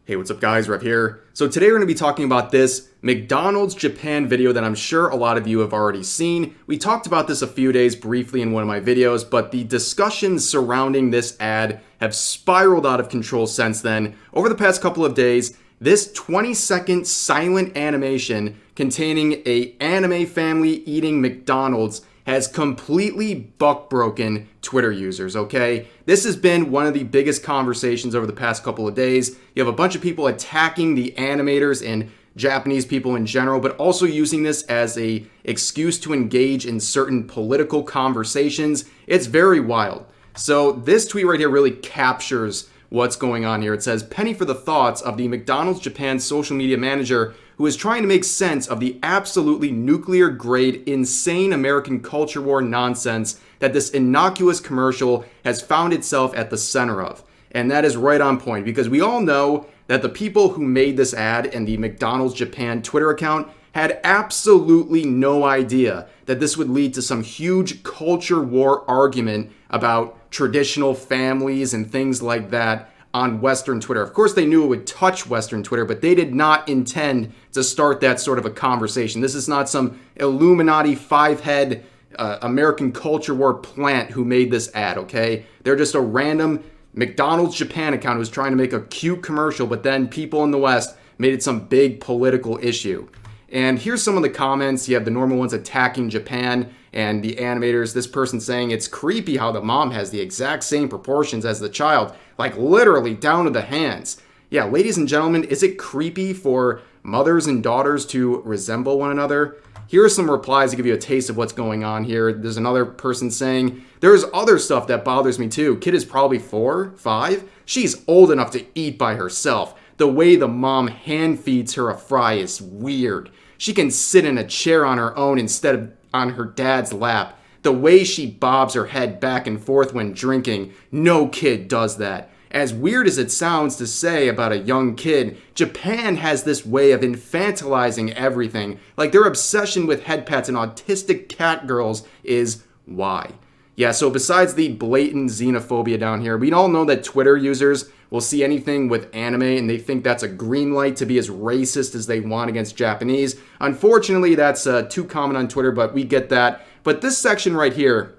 Hey, what's up guys, Rev here. So today we're going to be talking about this McDonald's Japan video that I'm sure a lot of you have already seen. We talked about this a few days briefly in one of my videos, but the discussions surrounding this ad have spiraled out of control since then. Over the past couple of days, this 20-second silent animation containing an anime family eating McDonald's has completely buck-broken Twitter users, okay? This has been one of the biggest conversations over the past couple of days. You have a bunch of people attacking the animators and Japanese people in general, but also using this as an excuse to engage in certain political conversations. It's very wild. So this tweet right here really captures what's going on here. It says, "Penny for the thoughts of the McDonald's Japan social media manager who is trying to make sense of the absolutely nuclear-grade, insane American culture war nonsense that this innocuous commercial has found itself at the center of." And that is right on point, because we all know that the people who made this ad and the McDonald's Japan Twitter account had absolutely no idea that this would lead to some huge culture war argument about traditional families and things like that on Western Twitter. Of course, they knew it would touch Western Twitter, but they did not intend to start that sort of a conversation. This is not some Illuminati five-head American culture war plant who made this ad, okay? They're just a random McDonald's Japan account who was trying to make a cute commercial, but then people in the West made it some big political issue. And here's some of the comments. You have the normal ones attacking Japan and the animators. This person saying it's creepy how the mom has the exact same proportions as the child, like literally down to the hands. Yeah, ladies and gentlemen, is it creepy for mothers and daughters to resemble one another? Here are some replies to give you a taste of what's going on here. There's another person saying, "There's other stuff that bothers me too. Kid is probably 4, 5. She's old enough to eat by herself. The way the mom hand feeds her a fry is weird. She can sit in a chair on her own instead of on her dad's lap. The way she bobs her head back and forth when drinking, no kid does that." As weird as it sounds to say about a young kid, Japan has this way of infantilizing everything. Like their obsession with head pats and autistic cat girls is why. Yeah, so besides the blatant xenophobia down here, we all know that Twitter users will see anything with anime and they think that's a green light to be as racist as they want against Japanese. Unfortunately, that's too common on Twitter, but we get that. But this section right here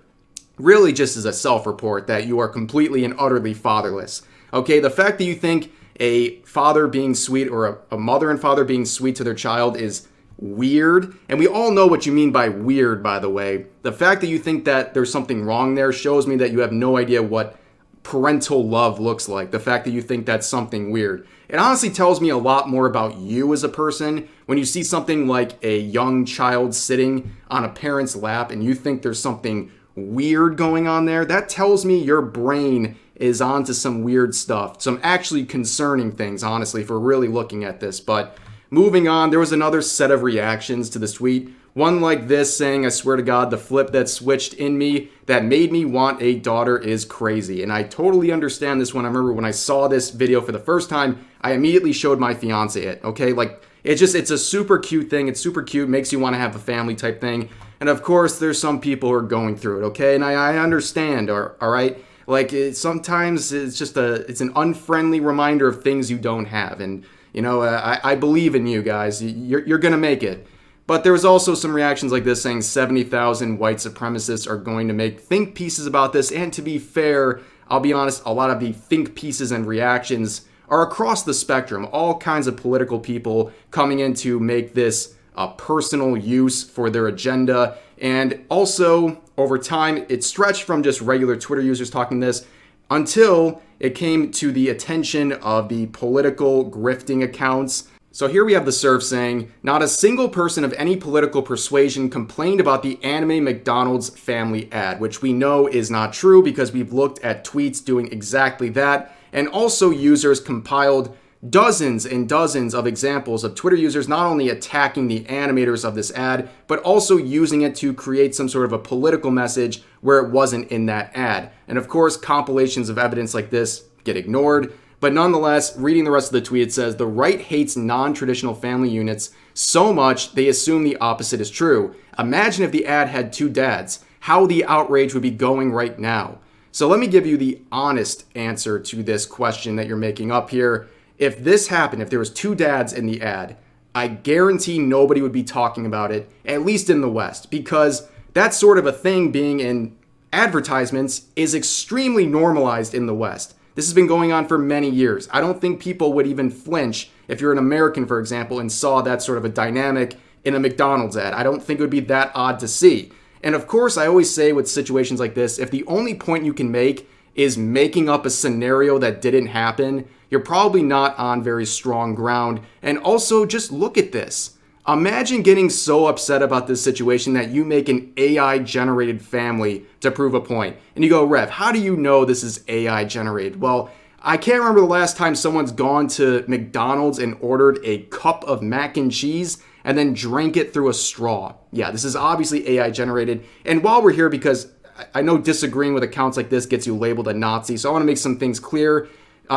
really just is a self-report that you are completely and utterly fatherless. Okay, the fact that you think a father being sweet or a mother and father being sweet to their child is weird, and we all know what you mean by weird, by the way. The fact that you think that there's something wrong there shows me that you have no idea what parental love looks like. The fact that you think that's something weird. It honestly tells me a lot more about you as a person when you see something like a young child sitting on a parent's lap and you think there's something weird going on there. That tells me your brain is onto some weird stuff, some actually concerning things, honestly, for really looking at this. But moving on, there was another set of reactions to this tweet. One like this saying, "I swear to God, the flip that switched in me that made me want a daughter is crazy." And I totally understand this one. I remember when I saw this video for the first time, I immediately showed my fiance it, okay? Like, it's a super cute thing. It's super cute, makes you want to have a family type thing. And of course, there's some people who are going through it, okay? And I understand, all right? Like, sometimes it's an unfriendly reminder of things you don't have. And, you know, I believe in you guys. You're going to make it. But there was also some reactions like this saying 70,000 white supremacists are going to make think pieces about this. And to be fair, I'll be honest, a lot of the think pieces and reactions are across the spectrum. All kinds of political people coming in to make this a personal use for their agenda. And also, over time, it stretched from just regular Twitter users talking this until it came to the attention of the political grifting accounts. So here we have the surf saying, "Not a single person of any political persuasion complained about the anime McDonald's family ad," which we know is not true because we've looked at tweets doing exactly that. And also users compiled dozens and dozens of examples of Twitter users not only attacking the animators of this ad, but also using it to create some sort of a political message where it wasn't in that ad. And of course, compilations of evidence like this get ignored. But nonetheless, reading the rest of the tweet, it says, "The right hates non-traditional family units so much they assume the opposite is true. Imagine if the ad had 2 dads, how the outrage would be going right now." So let me give you the honest answer to this question that you're making up here. if this happened, if there was two dads in the ad, I guarantee nobody would be talking about it, at least in the West, because that sort of a thing being in advertisements is extremely normalized in the West. This has been going on for many years. I don't think people would even flinch if you're an American, for example, and saw that sort of a dynamic in a McDonald's ad. I don't think it would be that odd to see. And of course, I always say with situations like this, if the only point you can make is making up a scenario that didn't happen, you're probably not on very strong ground. And also, just look at this. Imagine getting so upset about this situation that you make an AI-generated family to prove a point. And you go, Rev, how do you know this is AI-generated? Well, I can't remember the last time someone's gone to McDonald's and ordered a cup of mac and cheese and then drank it through a straw. Yeah, this is obviously AI-generated. And while we're here, because I know disagreeing with accounts like this gets you labeled a Nazi, so I want to make some things clear.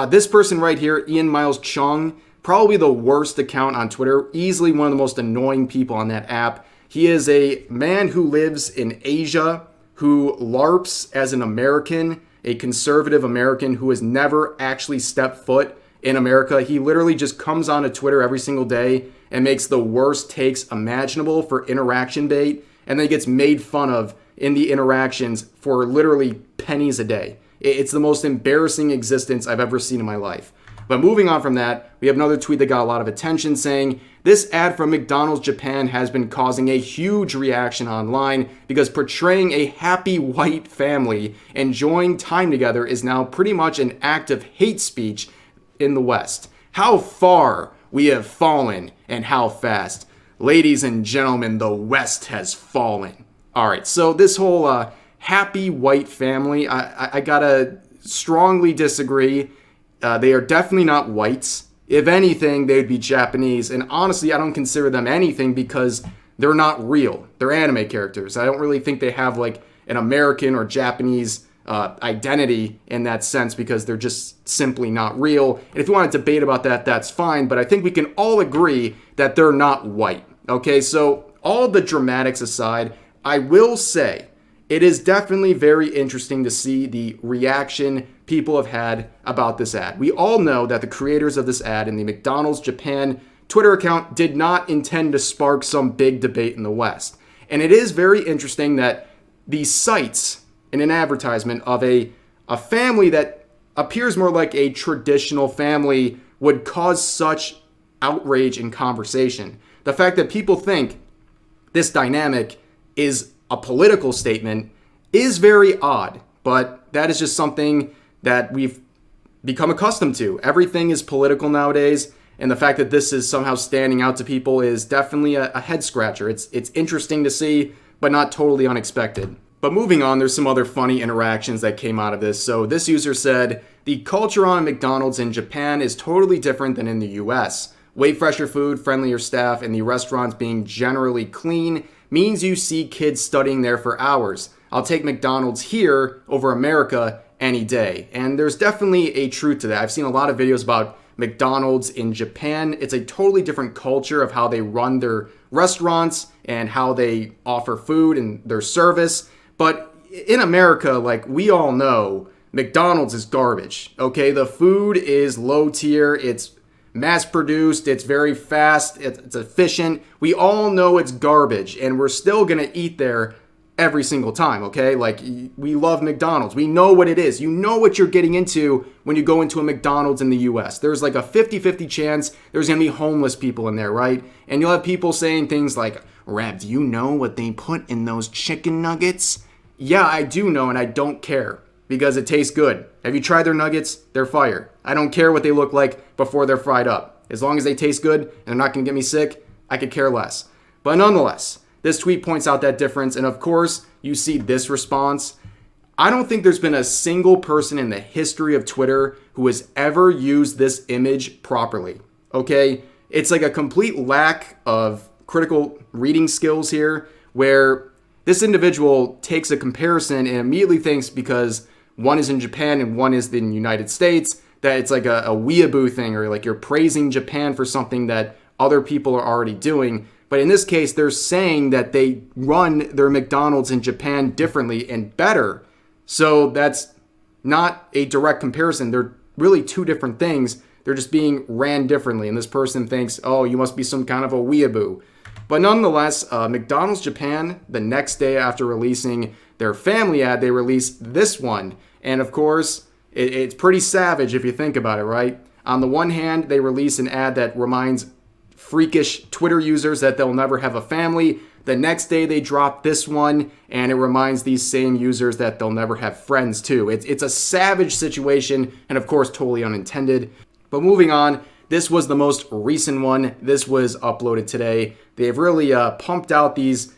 This person right here, Ian Miles Chung, probably the worst account on Twitter, easily one of the most annoying people on that app. He is a man who lives in Asia, who LARPs as an American, a conservative American who has never actually stepped foot in America. He literally just comes onto Twitter every single day and makes the worst takes imaginable for interaction bait, and then gets made fun of in the interactions for literally pennies a day. It's the most embarrassing existence I've ever seen in my life. But moving on from that, we have another tweet that got a lot of attention saying, this ad from McDonald's Japan has been causing a huge reaction online because portraying a happy white family enjoying time together is now pretty much an act of hate speech in the West. How far we have fallen and how fast. Ladies and gentlemen, the West has fallen. All right, so this whole happy white family, I gotta strongly disagree. They are definitely not whites. If anything, they'd be Japanese. And honestly, I don't consider them anything because they're not real. They're anime characters. I don't really think they have like an American or Japanese identity in that sense because they're just simply not real. And if you want to debate about that, that's fine. But I think we can all agree that they're not white. Okay, so all the dramatics aside, I will say it is definitely very interesting to see the reaction people have had about this ad. We all know that the creators of this ad in the McDonald's Japan Twitter account did not intend to spark some big debate in the West. And it is very interesting that the cites in an advertisement of a family that appears more like a traditional family would cause such outrage and conversation. The fact that people think this dynamic is a political statement is very odd, but that is just something that we've become accustomed to. Everything is political nowadays, and the fact that this is somehow standing out to people is definitely a head scratcher. It's interesting to see, but not totally unexpected. But moving on, there's some other funny interactions that came out of this. So this user said, the culture on McDonald's in Japan is totally different than in the US. Way fresher food, friendlier staff, and the restaurants being generally clean means you see kids studying there for hours. I'll take McDonald's here over America any day. And there's definitely a truth to that. I've seen a lot of videos about McDonald's in Japan. It's a totally different culture of how they run their restaurants and how they offer food and their service. But in America, like we all know, McDonald's is garbage. Okay, the food is low tier. It's mass produced. It's very fast. It's efficient. We all know it's garbage, and we're still gonna eat there every single time, okay? Like, we love McDonald's. We know what it is. You know what you're getting into when you go into a McDonald's in the US. There's like a 50-50 chance there's gonna be homeless people in there, right? And you'll have people saying things like, Rev, do you know what they put in those chicken nuggets? Yeah, I do know, and I don't care because it tastes good. Have you tried their nuggets? They're fire. I don't care what they look like before they're fried up. As long as they taste good and they're not gonna get me sick, I could care less. But nonetheless, this tweet points out that difference, and of course, you see this response. I don't think there's been a single person in the history of Twitter who has ever used this image properly, okay? It's like a complete lack of critical reading skills here, where this individual takes a comparison and immediately thinks because one is in Japan and one is in the United States, that it's like a weeaboo thing, or like you're praising Japan for something that other people are already doing. But in this case, they're saying that they run their McDonald's in Japan differently and better. So that's not a direct comparison. They're really two different things They're just being ran differently, and this person thinks, oh, you must be some kind of a weeaboo. But nonetheless, McDonald's Japan, the next day after releasing their family ad, they released this one. And of course, it's pretty savage if you think about it, right? On the one hand, they release an ad that reminds freakish Twitter users that they'll never have a family. The next day, they drop this one, and it reminds these same users that they'll never have friends too. It's a savage situation, and of course, totally unintended. But moving on, this was the most recent one. This was uploaded today. They've really pumped out these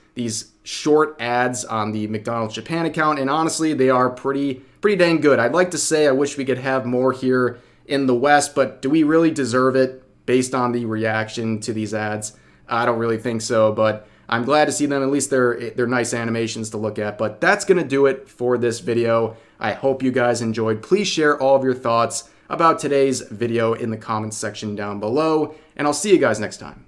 short ads on the McDonald's Japan account, and honestly, they are pretty dang good. I'd like to say I wish we could have more here in the West, but do we really deserve it based on the reaction to these ads? I don't really think so, but I'm glad to see them. At least they're nice animations to look at. But that's going to do it for this video. I hope you guys enjoyed. Please share all of your thoughts about today's video in the comments section down below, and I'll see you guys next time.